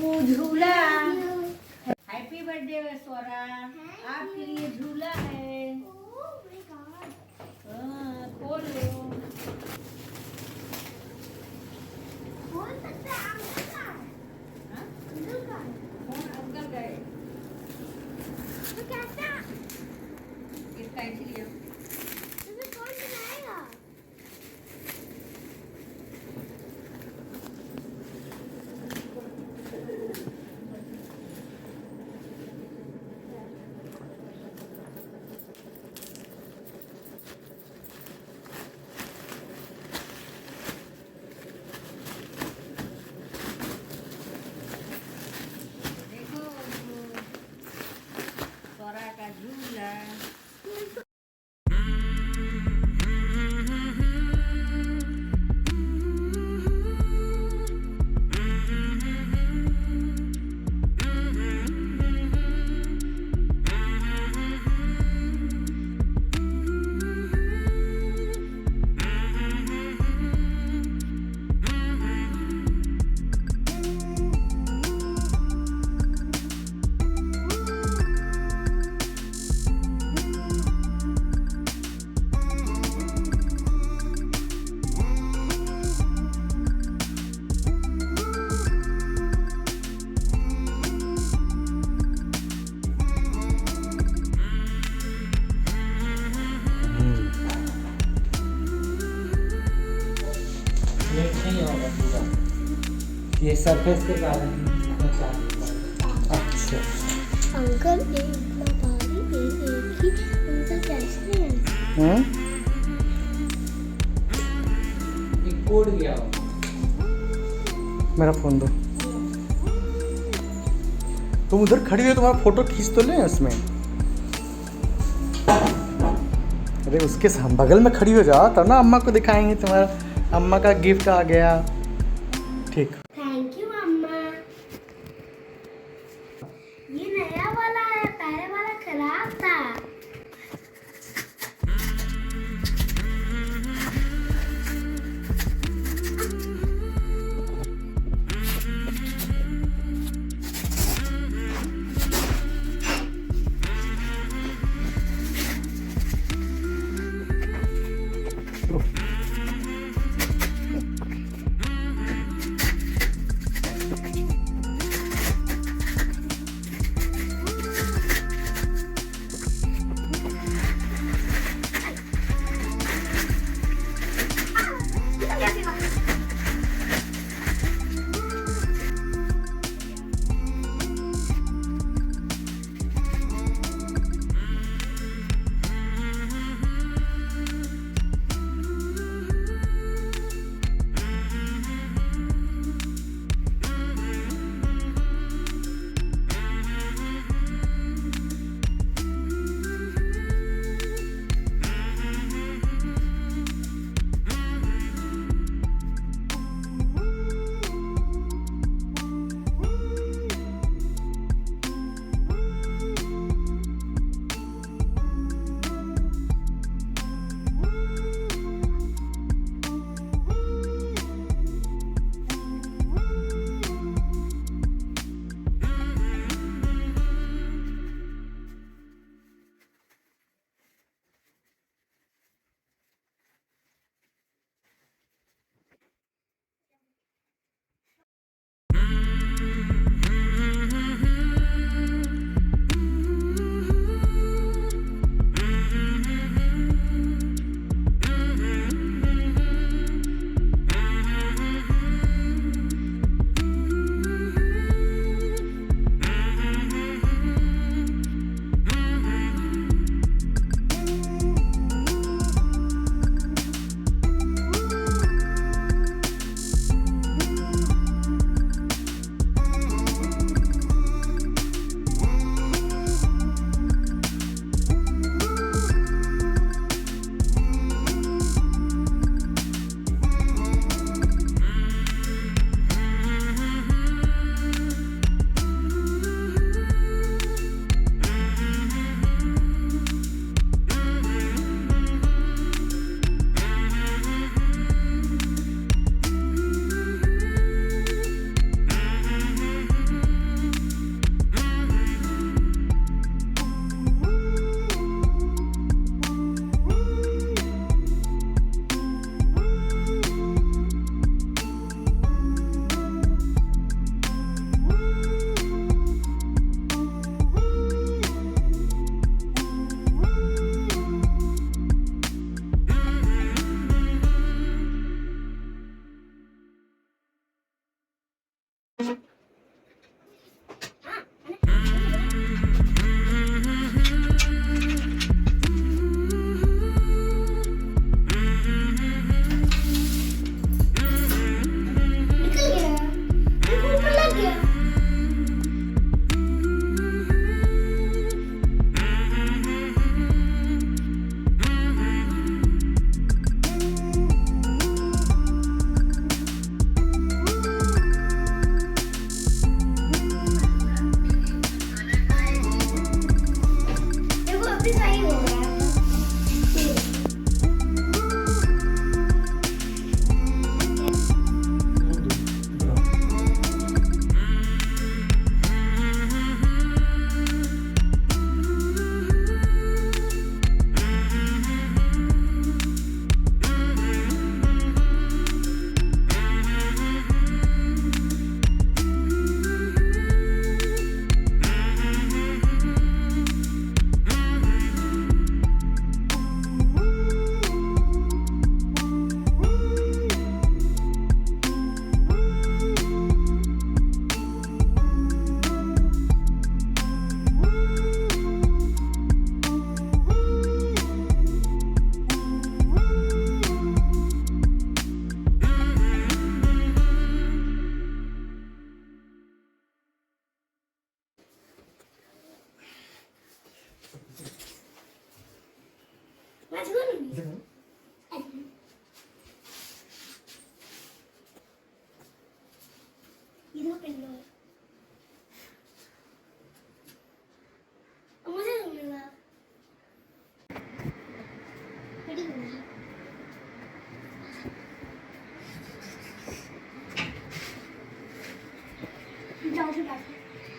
आपको झूला। Happy birthday स्वरा, आपके लिए झूला है। हाँ, खोलो। कौन अंकल गए? किसका इसलिए देखो स्वरा का झूला। नहीं होगा पूरा, ये सरफेस के कारण अच्छा। अंकल एक ही उनका कैसे है? एक कोड गया हो। मेरा फोन दो। तुम उधर खड़ी हो, तुम्हारा फोटो खींच तो ले उसमें। अरे उसके बगल में खड़ी हो जाओ तब ना अम्मा को दिखाएंगे तुम्हारा अम्मा का गिफ्ट आ गया। ठीक, थैंक यू अम्मा। ये नया वाला है, पहले वाला खराब था।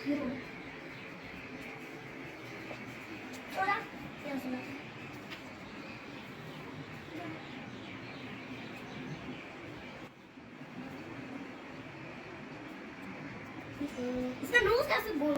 ये लो। सोडा ये सोडा इसका नोज कैसे बोल